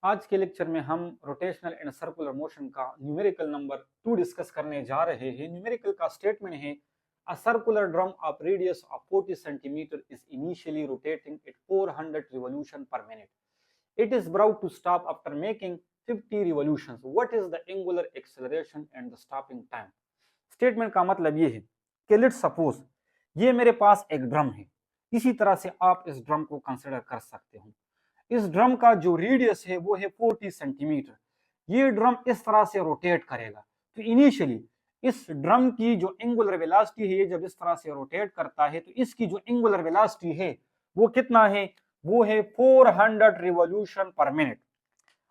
आज के लेक्चर में हम रोटेशनल एंड सर्कुलर मोशन का न्यूमेरिकल नंबर 2 डिस्कस करने जा रहे हैं। न्यूमेरिकल का स्टेटमेंट है a circular drum of radius of 40 centimetre is initially rotating at 400 revolution per minute. It is brought to stop after making 50 revolutions. What is the angular acceleration and the stopping time? Statement का मतलब ये है कि let's suppose ये मेरे पास एक drum है। इसी तरह से आप इस ड्रम को कंसिडर कर सकते हो। इस ड्रम का जो रेडियस है वो है 40 सेंटीमीटर। ये ड्रम इस तरह से रोटेट करेगा। तो इनिशियली इस ड्रम की जो एंगुलर वेलोसिटी है, जब इस तरह से रोटेट करता है तो इसकी जो एंगुलर वेलोसिटी है वो कितना है? वो है 400 रिवॉल्यूशन पर मिनट।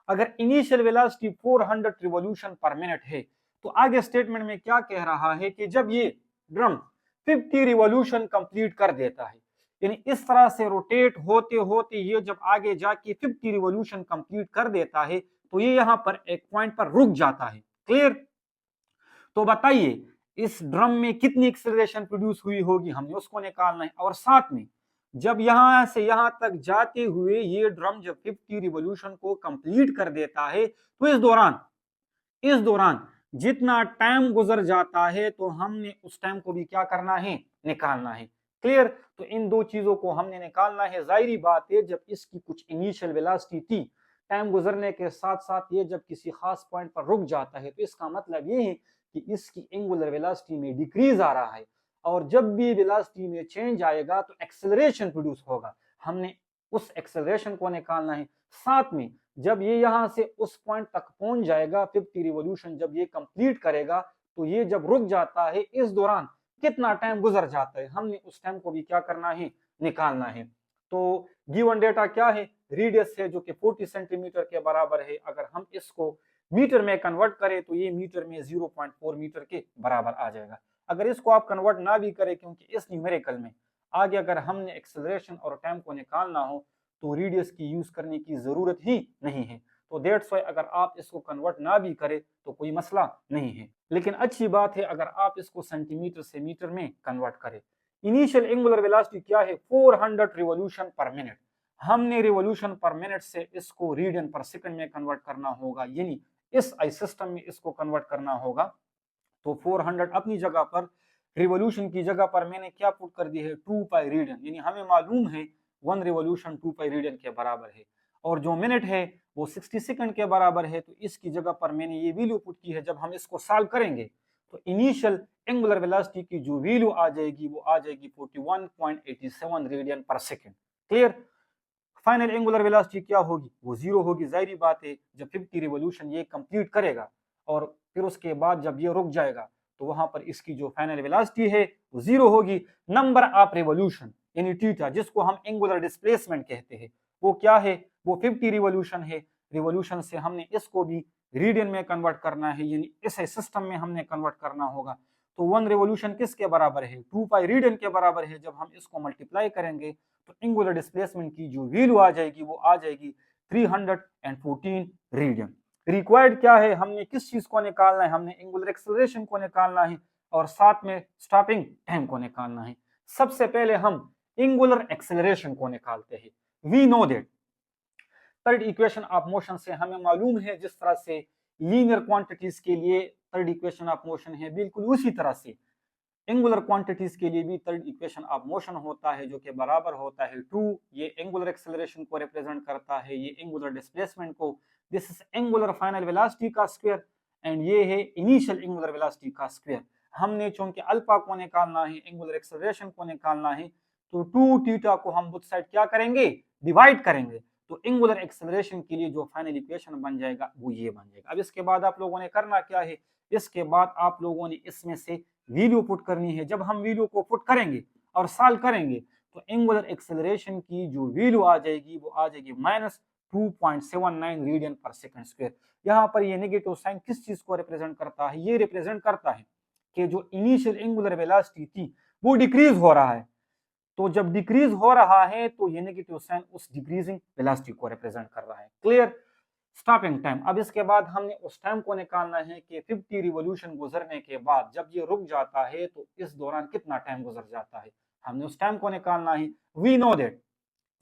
अगर initial velocity 400 revolution per minute है तो आगे स्टेटमेंट में क्या कह रहा है कि जब ये ड्रम 50 रिवॉल्यूशन कंप्लीट कर देता है, यानी इस तरह से रोटेट होते होते ये जब आगे जाके 50 रिवॉल्यूशन कंप्लीट कर देता है तो ये यहां पर एक पॉइंट पर रुक जाता है। क्लियर? तो बताइए इस ड्रम में कितनी एक्सेलरेशन प्रोड्यूस हुई होगी, हमने उसको निकालना है। और साथ में जब यहां से यहां तक जाते हुए ये ड्रम जब 50 रिवॉल्यूशन को कंप्लीट कर देता है तो इस दौरान जितना टाइम गुजर जाता है तो हमने उस टाइम को भी क्या करना है? निकालना है। क्लियर? तो इन दो चीजों को हमने निकालना है। जाहिर बात है जब इसकी कुछ इनिशियल वेलोसिटी थी, टाइम गुजरने के साथ साथ ये जब किसी खास पॉइंट पर रुक जाता है तो इसका मतलब ये है कि इसकी एंगुलर वेलोसिटी में डिक्रीज आ रहा है। और जब भी वेलोसिटी में चेंज आएगा तो एक्सेलरेशन प्रोड्यूस होगा। हमने उस एक्सेलरेशन को निकालना है। साथ में जब ये यहां से उस पॉइंट तक पहुंच जाएगा, 50 रिवॉल्यूशन जब ये कंप्लीट करेगा तो ये जब रुक जाता है इस दौरान कितना टाइम गुजर जाता है, हमने उस टाइम को भी क्या करना है? निकालना है। तो गिवन डेटा क्या है? रेडियस है जो कि 40 सेंटीमीटर के बराबर है। अगर हम इसको मीटर में कन्वर्ट करें तो ये मीटर में 0.4 मीटर के बराबर आ जाएगा। अगर इसको आप कन्वर्ट ना भी करें, क्योंकि इस न्यूमेरिकल में आगे अगर हमने एक्सेलरेशन और टाइम को निकालना हो तो रेडियस की यूज करने की जरूरत ही नहीं है। तो दैट्स व्हाई अगर आप इसको कन्वर्ट ना भी करें तो कोई मसला नहीं है। लेकिन अच्छी बात है अगर आप इसको सेंटीमीटर से मीटर में कन्वर्ट करें। इनिशियल एंगुलर वेलोसिटी क्या है? 400 रिवॉल्यूशन पर मिनट। हमने रिवॉल्यूशन पर मिनट से इसको रेडियन पर सेकंड में कन्वर्ट करना होगा, यानी इस आई सिस्टम में इसको कन्वर्ट करना होगा। तो 400 अपनी जगह पर, रिवॉल्यूशन की जगह पर मैंने क्या पुट कर दी है? 2 पाई रेडियन। यानी हमें मालूम है 1 रिवॉल्यूशन 2 पाई रेडियन के बराबर है। और जो मिनट है वो 60 सेकंड के बराबर है। तो इसकी जगह पर मैंने ये वैल्यू पुट की है। जब हम इसको सॉल्व करेंगे तो इनिशियल एंगुलर वेलोसिटी की जो वैल्यू आ जाएगी वो आ जाएगी 41.87 रेडियन पर second. Clear? Final angular velocity क्या होगी? वो जीरो होगी। जाहिर बात है जब 50 रिवॉल्यूशन ये कंप्लीट करेगा और फिर उसके बाद जब ये रुक जाएगा तो वहां पर इसकी जो फाइनल वेलोसिटी है वो जीरो होगी। नंबर ऑफ रिवॉल्यूशन यानी थीटा, जिसको हम एंगुलर डिस्प्लेसमेंट कहते हैं, वो क्या है? वो 50 रिवॉल्यूशन है। रिवॉल्यूशन से हमने इसको भी रेडियन में कन्वर्ट करना है, यानी इस सिस्टम में हमने कन्वर्ट करना होगा। तो 1 रिवॉल्यूशन किसके बराबर है? 2 पाई रेडियन के बराबर है। जब हम इसको मल्टीप्लाई करेंगे तो एंगुलर डिस्प्लेसमेंट की जो वैल्यू आ जाएगी वो आ जाएगी 314 रेडियन। रिक्वायर्ड क्या है? हमने किस चीज को निकालना है? हमने एंगुलर एक्सेलरेशन को निकालना है और साथ में स्टॉपिंग टाइम को निकालना है। सबसे पहले हम एंगुलर एक्सेलरेशन को निकालते हैं। We know that third equation of motion से हमें मालूम है जिस तरह से लीनियर क्वांटिटीज के लिए थर्ड इक्वेशन ऑफ मोशन है, बिल्कुल उसी तरह से एंगुलर क्वांटिटीज के लिए भी थर्ड इक्वेशन ऑफ मोशन होता है जो कि बराबर होता है 2। ये एंगुलर एक्सेलरेशन को रिप्रेजेंट करता है, ये एंगुलर डिस्प्लेसमेंट को। This is angular final velocity का स्क्वायर एंड ये है इनिशियल एंगुलर वेलोसिटी का स्क्वायर। हमने चूंकि अल्फा को निकालना है, एंगुलर एक्सेलरेशन को निकालना है, तो 2 थीटा को हम बुथ साइड क्या करेंगे? डिवाइड करेंगे। तो एंगुलर एक्सेलरेशन के लिए जो फाइनल इक्वेशन बन जाएगा वो ये बन जाएगा। अब इसके बाद आप लोगों ने करना क्या है? इसके बाद आप लोगों ने इसमें से वैल्यू पुट करनी है। जब हम वैल्यू को पुट करेंगे और सॉल्व करेंगे तो एंगुलर एक्सेलरेशन की जो वैल्यू आ जाएगी वो आ जाएगी -2.79 रेडियन पर सेकंड स्क्वायर। यहाँ पर ये नेगेटिव साइन किस चीज को रिप्रेजेंट करता है? ये रिप्रेजेंट करता है कि जो इनिशियल एंगुलर वेलोसिटी थी वो डिक्रीज हो रहा है। तो जब डिक्रीज हो रहा है तो ये नेगेटिव साइन उस डिक्रीजिंग वेलोसिटी को रिप्रेजेंट कर रहा है। क्लियर? Stopping time. अब इसके बाद हमने उस टाइम को निकालना है कि 50 रिवॉल्यूशन गुजरने के बाद जब ये रुक जाता है तो इस दौरान कितना टाइम गुजर जाता है, हमने उस टाइम को निकालना है। वी नो दैट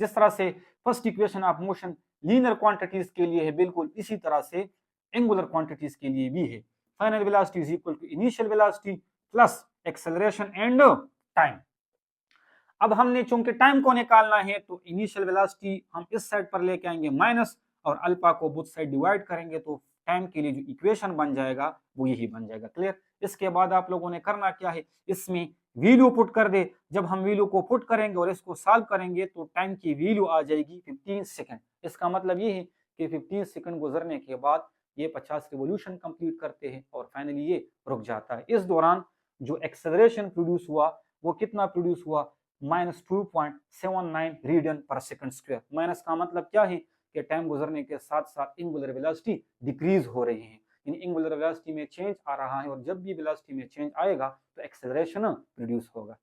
जिस तरह से first equation of motion linear quantities के लिए है, बिल्कुल इसी तरह से एंगुलर क्वांटिटीज के लिए भी है। Final velocity is equal to initial velocity plus acceleration and time. अब हमने चूंकि टाइम को निकालना है तो इनिशियल वेलोसिटी हम इस साइड पर लेके आएंगे माइनस, और अल्फा को बोथ साइड डिवाइड करेंगे तो टाइम के लिए जो इक्वेशन बन जाएगा वो यही बन जाएगा। क्लियर? इसके बाद आप लोगों ने करना क्या है, इसमें वैल्यू पुट कर दे। जब हम वैल्यू को पुट करेंगे और इसको सॉल्व करेंगे तो टाइम की वैल्यू आ जाएगी 15 सेकंड। इसका मतलब ये है कि 15 सेकंड गुजरने के बाद ये 50 रिवोल्यूशन कंप्लीट करते हैं और फाइनली ये रुक जाता है। इस दौरान जो एक्सेलरेशन प्रोड्यूस हुआ वो कितना प्रोड्यूस हुआ, -2.79 रेडियन पर सेकंड स्क्वायर। माइनस का मतलब क्या है कि टाइम गुजरने के साथ साथ एंगुलर वेलोसिटी डिक्रीज हो रही है, यानी एंगुलर वेलोसिटी में चेंज आ रहा है, और जब भी वेलोसिटी में चेंज आएगा तो एक्सेलरेशन प्रोड्यूस होगा।